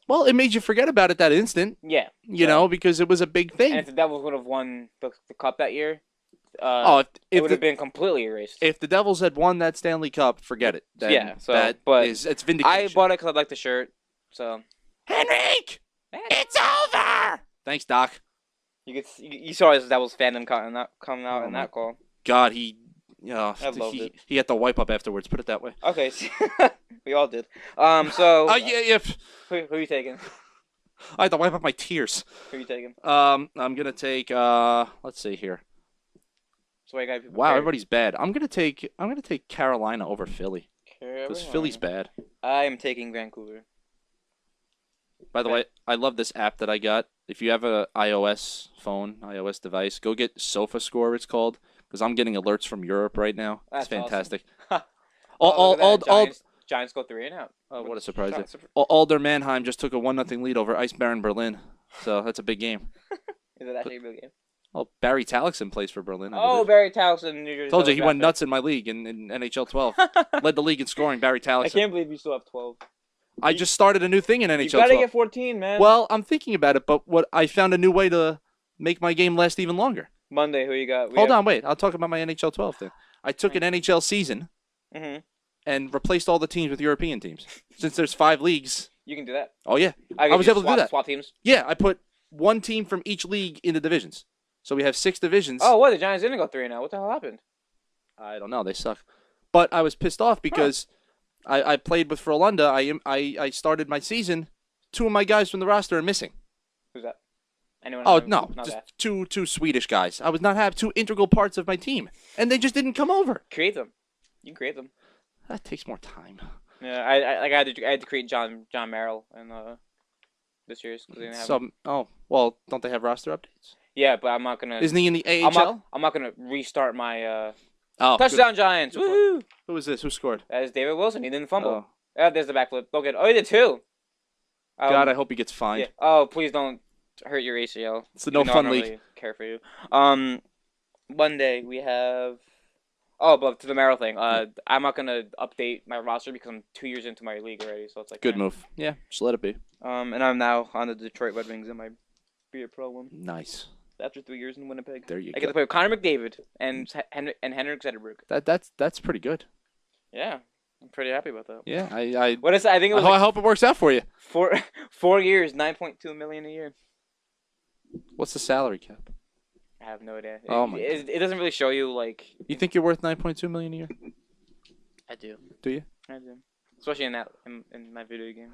Well, it made you forget about it that instant, Yeah. you know, because it was a big thing. And if the Devils would have won the cup that year, If it would have been completely erased. if the Devils had won that Stanley Cup, forget it. Then Yeah, so, but it's vindication. I bought it because I like the shirt. So Henrique, it's over. Thanks, Doc. you saw his Devils fandom coming out in that call. God, I loved it. he had to wipe up afterwards. Put it that way. Okay, we all did. So Yeah. who are you taking? I had to wipe up my tears. Who are you taking? I'm gonna take. Let's see here. So I got Wow, everybody's bad. I'm gonna take Carolina over Philly because Carolina. Philly's bad. I am taking Vancouver. By the Okay. way, I love this app that I got. If you have a iOS device, go get SofaScore. It's called because I'm getting alerts from Europe right now. That's It's fantastic. Awesome. all, Look at that. all, Giants go 3 and out. Oh, what a surprise! Giants- Alder Mannheim just took a 1-0 lead over Ice Baron Berlin, so that's a big game. Is it actually a real game? Oh, Barry Talixon plays for Berlin. I Oh, believe. Barry Towson, New Jersey. Told you he Devils went draft nuts in my league in NHL 12. pick. Led the league in scoring. Barry I Talixon. can't believe you still have 12. I just started a new thing in You NHL gotta 12. get 14, man. Well, I'm thinking about it, but what I found a new way to make my game last even longer. Monday, who you got? Hold on, wait. I'll talk about my NHL 12 thing. I took an NHL season Mm-hmm. and replaced all the teams with European teams. Since there's 5 leagues. You can do that. Oh yeah, I was able to do that. Swap teams. yeah. I put one team from each league into divisions, so we have 6 divisions. Oh, what? The Giants didn't go 3 and out. What the hell happened? I don't know. They suck. But I was pissed off because I played with Frölunda. I started my season. 2 of my guys from the roster are missing. Who's that? Anyone? Oh on the- no, not just that. two Swedish guys. I was not have two integral parts of my team, and they just didn't come over. Create them. You can create them. That takes more time. Yeah, I had to create John Merrill in this year's because they didn't have him. Well, don't they have roster updates? Yeah, but I'm not gonna. Isn't he in the I'm AHL? not gonna restart my Oh, touchdown Giants. Good point. Woohoo! Who was this? Who scored? That is David Wilson. He didn't fumble. Oh, Yeah, there's the backflip. Go get. Oh, he did two. God, I hope he gets fined. Yeah. Oh, please don't hurt your ACL. It's a no Even though I fun don't league. really care for you. Monday we have. Oh, but to the Merrill thing. I'm not gonna update my roster because I'm 2 years into my league already. So it's like Good move. Yeah, just let it be. And I'm now on the Detroit Red Wings in my be a pro one Nice. after 3 years in Winnipeg. There you I get go. to play with Connor McDavid and Henrik Zetterberg. That's pretty good. Yeah, I'm pretty happy about that. Yeah, I What is? I think it was like hope it works out for you. 4 years, 9.2 million a year. What's the salary cap? I have no idea. Oh my It doesn't really show you like. You think you're worth 9.2 million a year? I do. Do you? I do. Especially in my video game.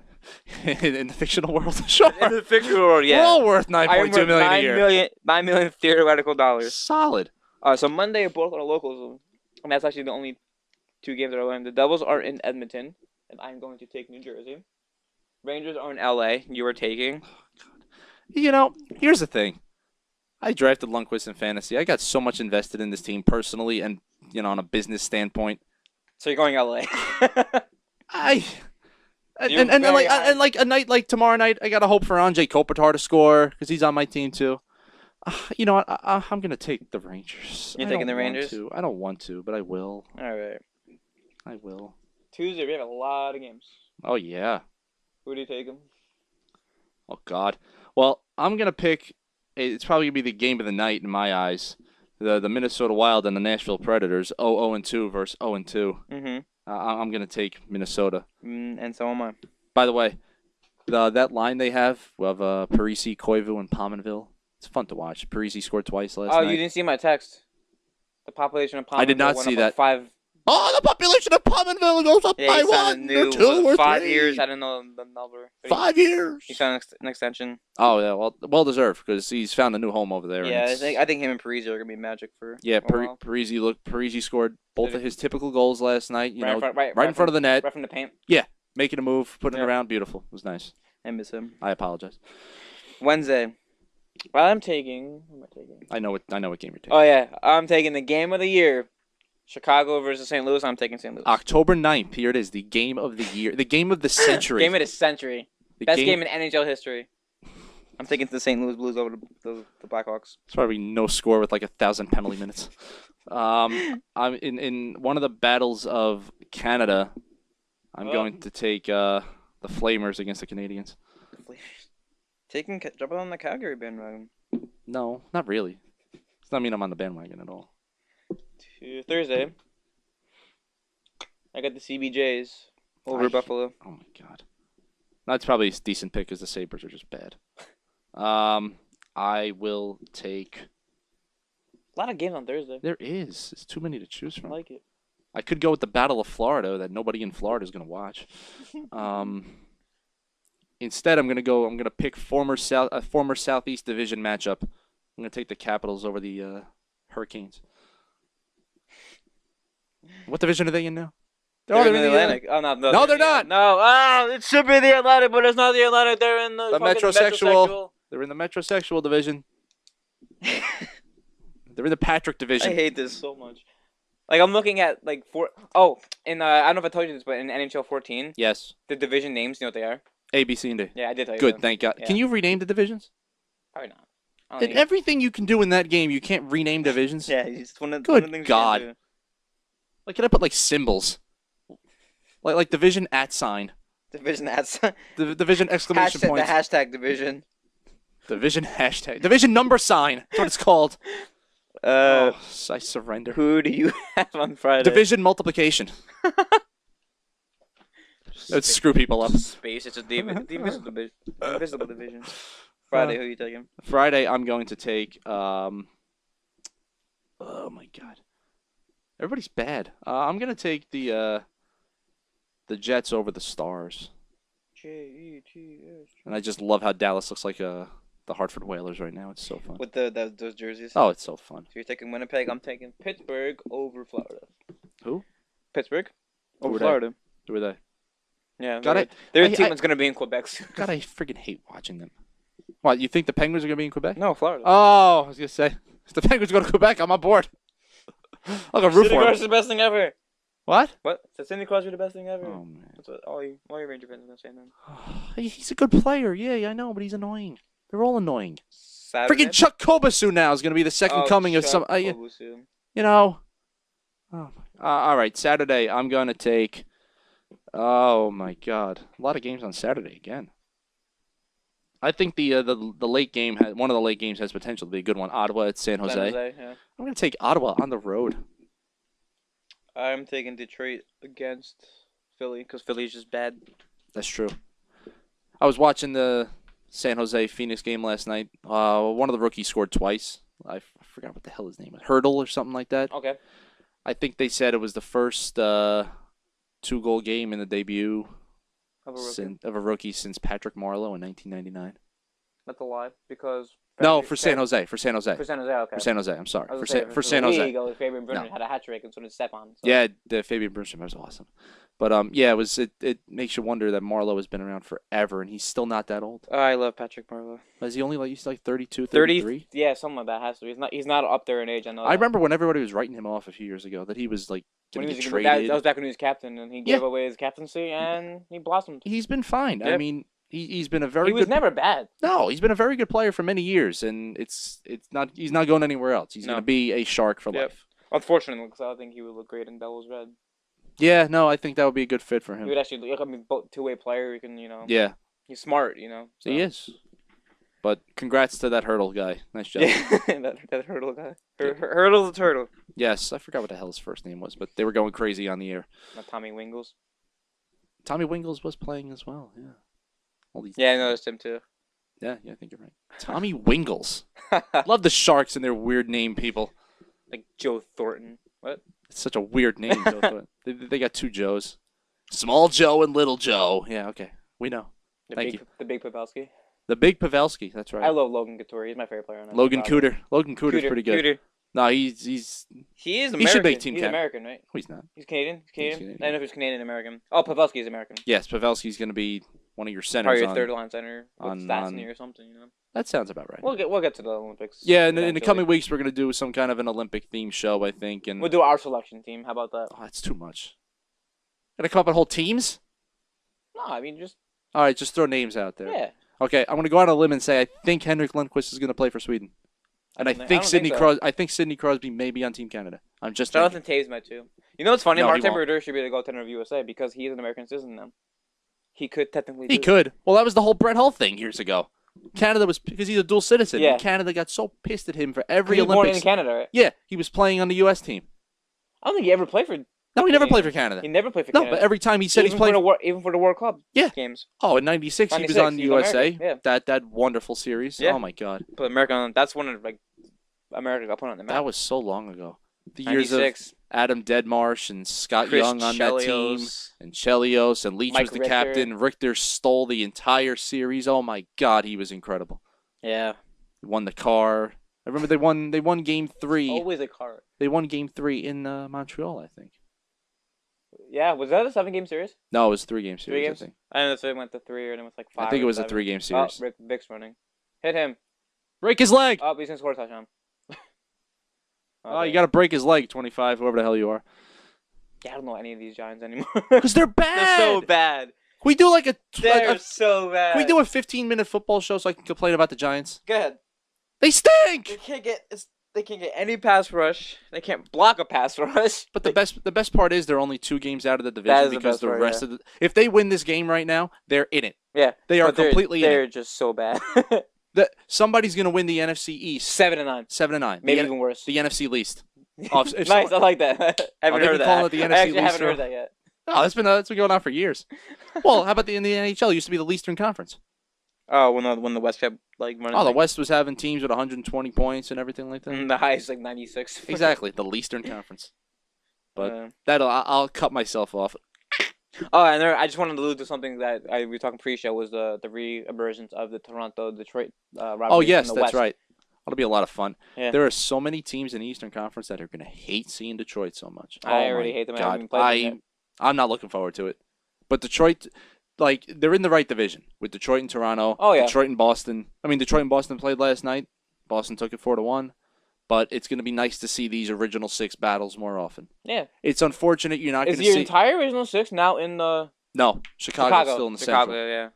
In the fictional world, sure. In the fictional world, yeah. We're all worth I am 9.2 worth million a year. 9 million theoretical dollars. Solid. So Monday, both are locals, and that's actually the only 2 games that are in. The Devils are in Edmonton, and I'm going to take New Jersey. Rangers are in LA. You are taking. You know, here's the thing. I drafted Lundqvist in fantasy. I got so much invested in this team personally, and on a business standpoint. So you're going LA. And like a night like tomorrow night, I gotta hope for Anze Kopitar to score because he's on my team too. You know what? I'm gonna take the Rangers. You're taking the Rangers? I don't want to, but I will. All right. I will. Tuesday we have a lot of games. Oh yeah. Who do you take them? Oh God. Well, I'm gonna pick. It's probably gonna be the game of the night in my eyes. The Minnesota Wild and the Nashville Predators. 0-2 versus 0-2. Mm-hmm. I'm gonna take Minnesota. And so am I. By the way, that line they have of Parisi, Koivu, and Pominville. It's fun to watch. Parisi scored twice last night. You didn't see my text. The population of Palmerville I did not went see up that. 5. Oh, the population of Pominville goes up Yeah, by he signed 1 a new or 2 or 5 3. years. I don't know the number. But 5 years. He signed an extension. Oh yeah, well deserved because he's found a new home over there. Yeah, and I think him and Parisi are gonna be magic for. yeah. a while. Parisi scored both of his typical goals last night. Right in front- right in front of the net, Right from the paint. making a move, putting Yeah. it around. Beautiful. It was nice. I miss him. I apologize. Wednesday. Well, I'm taking. Who am I taking? I know what game you're taking. Oh yeah, I'm taking the game of the year. Chicago versus St. Louis. I'm taking St. Louis. October 9th. Here it is. The game of the year. The game of the century. Game of the century. The Best game in NHL history. I'm taking the St. Louis Blues over the Blackhawks. It's probably no score with like 1,000 penalty minutes. I'm in one of the battles of Canada. I'm going to take the Flamers against the Canadians. Jumping on the Calgary bandwagon. No, not really. Does not mean I'm on the bandwagon at all. Thursday. I got the CBJs over Buffalo. Oh my God, that's probably a decent pick because the Sabres are just bad. I will take. A lot of games on Thursday. There is. It's too many to choose I from. like it. I could go with the Battle of Florida that nobody in Florida is going to watch. Instead, I'm going to pick former Southeast Division matchup. I'm going to take the Capitals over the Hurricanes. What division are they in now? They're in the Atlantic. Oh no, No, they're not. No, it should be the Atlantic, but it's not the Atlantic. They're in the fucking Metrosexual. They're in the Metrosexual division. They're in the Patrick division. I hate this so much. Like I'm looking at like I don't know if I told you this, but in NHL 14, Yes. the division names, you know what they are? A, B, C, and D. Yeah, I did tell you. Good, that. thank God. Yeah. Can you rename the divisions? Probably not. I don't In think- everything you can do in that game, you can't rename divisions. Yeah, it's one of Good the things God. You can't Like, can I put like symbols? Like division @ sign. do. Division ads. The division exclamation The point. hashtag division. Division hashtag. Division number sign. That's what it's called. I surrender. Who do you have on Friday? Division multiplication. Let's screw people up. Space. It's just the invisible division. Invisible division. Friday, who are you taking? Friday, I'm going to take. Oh my God, everybody's bad. I'm gonna take the Jets over the Stars, Jets. and I just love how Dallas looks like a the Hartford Whalers right now. It's so fun. With those jerseys. Oh, it's so fun. So you're taking Winnipeg. I'm taking Pittsburgh over Florida. Who? Pittsburgh Who over are they? Florida. Who are they? Yeah. Got it. Their I- team I- is gonna be in Quebec. God, I freaking hate watching them. What, you think the Penguins are going to be in Quebec? No, Florida. Oh, I was going to say, if the Penguins go to Quebec, I'm on board. I'll go root Sidney for Crosby's them. the best thing ever. What? What? Is Sidney Crosby the best thing ever? Oh, man. That's what all your Ranger fans are gonna say then. He's a good player. Yeah, I know, but he's annoying. They're all annoying. Saturday? Freaking Chuck Kobasu now is going to be the second coming of Chuck some... Kobasu. you know. Oh, all right, Saturday, I'm going to take... Oh, my God. A lot of games on Saturday again. I think the late game, one of the late games has potential to be a good one. Ottawa at San Jose. Yeah. I'm going to take Ottawa on the road. I'm taking Detroit against Philly because Philly's just bad. That's true. I was watching the San Jose Phoenix game last night. One of the rookies scored twice. I forgot what the hell his name was. Hurdle or something like that. Okay. I think they said it was the first 2-goal game in the debut of a rookie since Patrick Marleau in 1999. That's a lie because. No, for San Jose. For San Jose. For San Jose, okay. For San Jose. I'm sorry. I was For gonna say, for San Jose. League, Fabian Brunner No. had a hat trick and so did Stepan. So. Yeah, the Fabian Brunstrom was awesome. But yeah, it makes you wonder that Marleau has been around forever and he's still not that old. I love Patrick Marleau. Is he only he's 32, 30, 33? yeah, something like that has to be. He's not up there in age. I know. I remember when everybody was writing him off a few years ago that he was like when going he to was get traded. that was back when he was captain and he gave away his captaincy and he blossomed. He's been fine. Yep. I mean, he's been a very He was good. never bad. No, he's been a very good player for many years, and it's not. He's not going anywhere else. He's going to be a Shark for Yep. life. Unfortunately, because I think he would look great in Devils Red. Yeah, no, I think that would be a good fit for He him. would actually look. I mean, both two-way player. He can, Yeah, he's smart. So. he is. But congrats to that Hurdle guy. Nice job. Yeah, that hurdle guy. Hurdle's a turtle. Yes, I forgot what the hell his first name was, but they were going crazy on the air. Not Tommy Wingles. Tommy Wingles was playing as well. Yeah. All these. Yeah, I noticed him too. Yeah, I think you're right. Tommy Wingles. Love the Sharks and their weird name people. Like Joe Thornton. What? It's such a weird name. Joe Thornton. They got two Joes. Small Joe and Little Joe. Yeah, okay. We know. Thank you. The big Pavelski. The Big Pavelski. That's right. I love Logan Couture. He's my favorite player on that. Logan Cooter. Logan Cooter's pretty good. Cooter. No, he's He is He American. should make team He's cap. American, right? oh, he's not. He's Canadian. He's Canadian. Canadian. I don't know if he's Canadian American. Oh, Pavelski is American. Yes, Pavelski's going to be one of your centers. Probably your on- third line center with on- Stastny or something. That sounds about right. We'll get to the Olympics. Yeah, in the eventually. coming weeks we're going to do some kind of an Olympic theme show, I think. And We'll do our selection team. How about that? oh, that's too much. Gonna come up with whole teams? No, I mean just All right, just throw names out there. yeah. Okay, I'm gonna go on a limb and say I think Henrik Lundqvist is gonna play for Sweden, and I don't think Sidney so. Crosby. I think Sidney Crosby may be on Team Canada. I'm just Jonathan Taves might too. You know what's funny? No, he Martin won't. Brodeur should be the goaltender of USA because he is an American citizen now. He could technically. He do it. could. Well, that was the whole Brett Hull thing years ago. Canada was because he's a dual citizen. Yeah. And Canada got so pissed at him for every He was born Olympics. in Canada, right? Yeah, he was playing on the U.S. team. I don't think he ever played for. No, he never He- played for Canada. He never played for No, Canada. but every time he said he's playing. even for the World Cup Yeah. games. Oh, in '96 he was 96, on he was USA. American, yeah. That wonderful series. Yeah. Oh my God, But America, that's one of America got put on the map. that was so long ago. The years of 96. Adam Deadmarsh and Scott Chris Young on that team, Chelios. and Chelios and Leach Mike was the Richter. captain. Richter stole the entire series. Oh my God, he was incredible. Yeah. He won the car. I remember they won Game 3. Always a card. They won Game 3 in Montreal, I think. Yeah, was that a 7-game series? No, it was 3-game series. 3 games? I think. I don't know if it went to 3 or then it was like 5. I think it or was a 7. 3-game Oh, series. Vic's running. Hit him. Break his leg. Oh, he's gonna score a touchdown. Oh, you got to break his leg, 25, whoever the hell you are. Yeah, I don't know any of these Giants anymore. Because they're bad. They're so bad. Can we do like a They're so bad. can we do a 15-minute football show so I can complain about the Giants? Go ahead. They stink. They can't get any pass rush. They can't block a pass rush. But the best part is they're only 2 games out of the That division is the because best the part, rest of the if they win this game right now, they're in it. Yeah, They are but they're- completely in They're it. just so bad. Somebody's going to win the NFC East 7-9. 7-9. Maybe the, even worse. the NFC least. If Nice, I like that. I haven't they've heard been calling that. it the I NFC actually haven't least, heard so- that yet. Oh, that's been going on for years. Well, how about in the NHL? It used to be the Eastern Conference. Oh, when the West kept running. Oh, the West was having teams with 120 points and everything like that. The highest 96. Exactly, the Eastern Conference. But Uh, I'll cut myself off. Oh, and I just wanted to allude to something that we were talking pre-show was the re-emergence of the Toronto Detroit rivalry Oh from yes, the that's West. right. That'll be a lot of fun. Yeah. There are so many teams in the Eastern Conference that are going to hate seeing Detroit so much. I Oh already my hate them. I haven't God, even played them I'm not looking forward to it. But Detroit, like they're in the right division with Detroit and Toronto. Oh, yeah. Detroit and Boston. I mean, Detroit and Boston played last night. Boston took it 4-1. But it's going to be nice to see these original six battles more often. Yeah. It's unfortunate you're not going Is to the see. entire original six now in the No, Chicago's still in the Chicago, Central. yeah.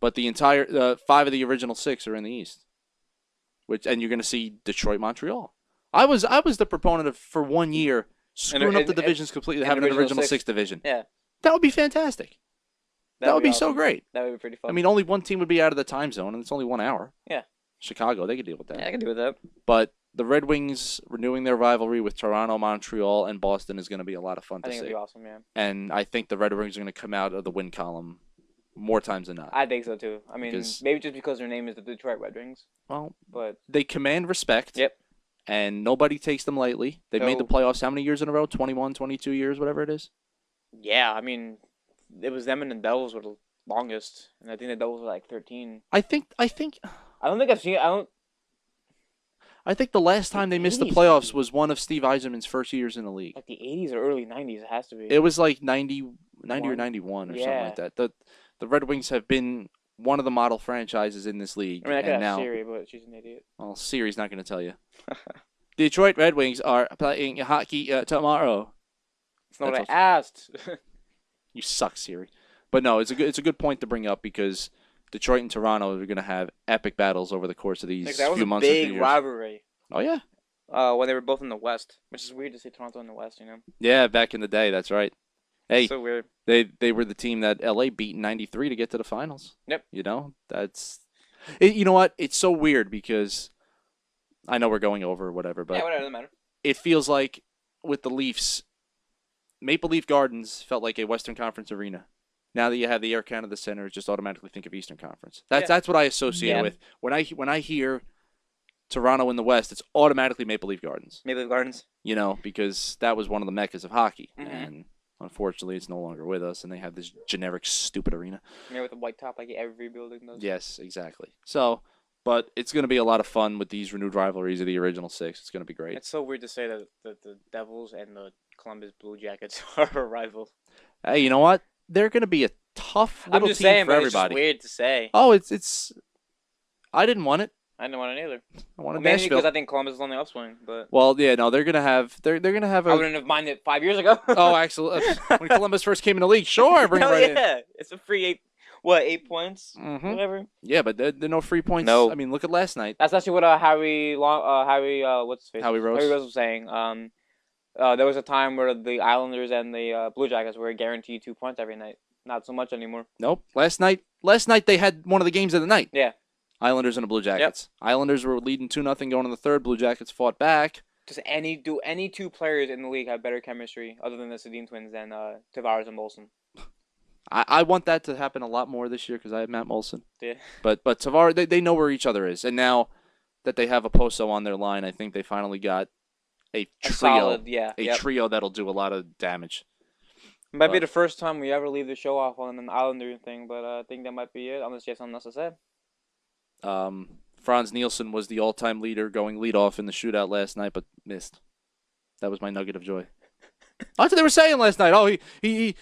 But the entire 5 of the original 6 are in the East. And you're going to see Detroit, Montreal. I was the proponent of for 1 year screwing up the divisions completely, having an original 6 division. Yeah. That would be fantastic. That would be so awesome. great. That would be pretty fun. I mean, only one team would be out of the time zone, and it's only 1 hour. Yeah. Chicago, they could deal with that. Yeah, I can do with that. But the Red Wings renewing their rivalry with Toronto, Montreal, and Boston is going to be a lot of fun I to think see. it'd be awesome, yeah. And I think the Red Wings are going to come out of the win column more times than not. I think so too. I mean, Because- maybe just because their name is the Detroit Red Wings, Well, but they command respect. Yep. And nobody takes them lightly. They've made the So- playoffs how many years in a row? 21, 22 years, whatever it is. yeah, I mean, it was them and the Devils were the longest, and I think the Devils were like 13. I think I don't think I've seen. I think the last time they missed the 80s, playoffs maybe. was one of Steve Eisenman's first years in the league. Like the 80s or early 90s. It has to be. It was like 90 or One? 91 or something Yeah. like that. The Red Wings have been one of the model franchises in this league. I mean, I could and ask now, Siri, but she's an idiot. well, Siri's not going to tell you. Detroit Red Wings are playing hockey tomorrow. It's not what I That's asked. You suck, Siri. But no, it's a good point to bring up because Detroit and Toronto are going to have epic battles over the course of these Like, that was few a months. or few big years. rivalry. Oh yeah, When they were both in the West, which is weird to say Toronto in the West. You know, yeah. Back in the day, that's right. Hey, so weird. they were the team that LA beat in '93 to get to the finals. Yep. You know, you know what? It's so weird because I know we're going over or whatever, but Yeah, whatever, doesn't matter. it feels like with the Leafs, Maple Leaf Gardens felt like a Western Conference arena. Now that you have the Air Canada Center, just automatically think of Eastern Conference. That's what I associate Yeah. with when I hear Toronto in the West. It's automatically Maple Leaf Gardens. Maple Leaf Gardens. You know, because that was one of the meccas of hockey, Mhm. and unfortunately, it's no longer with us, and they have this generic, stupid arena. Yeah, with the white top like every building does. Yes, exactly. So, but it's going to be a lot of fun with these renewed rivalries of the original 6. It's going to be great. It's so weird to say that the Devils and the Columbus Blue Jackets are a rival. Hey, you know what? They're going to be a tough I'm little just team saying, for but it's just everybody. weird to say. Oh, it's. I didn't want it. I didn't want it either. I wanted Mainly Nashville. because I think Columbus is on the upswing, but Well, yeah, no, they're gonna have I a. wouldn't have minded 5 years ago. Oh, actually, when Columbus first came in the league, sure, bring it Hell right in. yeah, it's a free 8 points, Mhm. whatever. Yeah, but there are no free points. No. I mean, look at last night. That's actually what Harry what's his face? Howie Rose? Harry Rose was saying. There was a time where the Islanders and the Blue Jackets were guaranteed 2 points every night. Not so much anymore. Nope. Last night they had one of the games of the night. Yeah. Islanders and the Blue Jackets. Islanders were leading 2-0 going in the third. Blue Jackets fought back. Just any two players in the league have better chemistry other than the Sedin twins than Tavares and Molson. I want that to happen a lot more this year because I have Matt Molson. Yeah. But Tavares, they know where each other is, and now that they have a Poso on their line, I think they finally got a A trio, solid, yeah. Yep. trio that'll do a lot of damage. Might be But- the first time we ever leave the show off on an Islander thing, but I think that might be it. Unless you have something else to say. Franz Nielsen was the all-time leader going leadoff in the shootout last night, but missed. That was my nugget of joy. That's what they were saying last night. Oh, he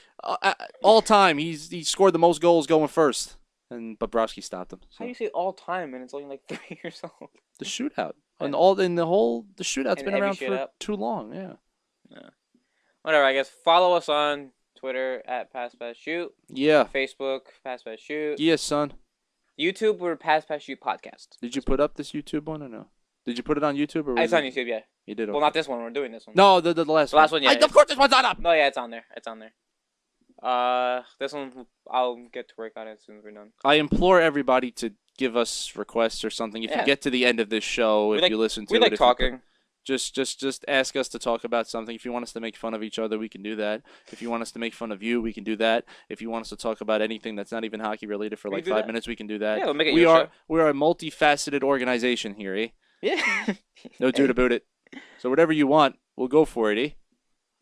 all time he scored the most goals going first, and Bobrovsky stopped him. How So. do you say all time and it's only like 3 years old? The shootout and Yeah. the shootout's And been every around for shootout. too long. Yeah. Whatever. I guess follow us on Twitter at Pass Pass Shoot, Yeah. Facebook Pass Pass Shoot, Yes, son. YouTube we're Pass Pass Shoot podcast. Did you put up this YouTube one or no? Did you put it on YouTube or? It's was on it- YouTube, yeah. You did. Well, okay. not this one. We're doing this one. No, the last The last one, yeah, Of course, this one's not up. No, yeah, it's on there. It's on there. This one I'll get to work on it as soon as we're done. I implore everybody to give us requests or something. If Yeah. you get to the end of this show, We if like- you listen to We it, like if you- talking. Just ask us to talk about something. If you want us to make fun of each other, we can do that. If you want us to make fun of you, we can do that. If you want us to talk about anything that's not even hockey related for We like can do 5 that. minutes, we can do that. Yeah, we'll make it we your are show. we're a multifaceted organization here, eh? Yeah. No dude about it. So whatever you want, we'll go for it, eh?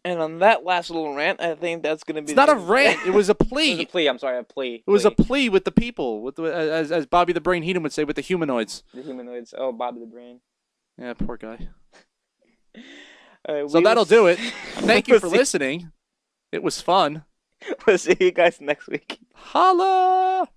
And on that last little rant, I think that's gonna be. It's not a rant. It was a It was plea. a plea. I'm sorry, a plea. It was a plea with the people, with as Bobby the Brain Heenan would say, with the humanoids. The humanoids. Oh, Bobby the Brain. Yeah, poor guy. All right, So we that'll will do it. Thank you we'll for see- listening. It was fun. We'll see you guys next week. Holla!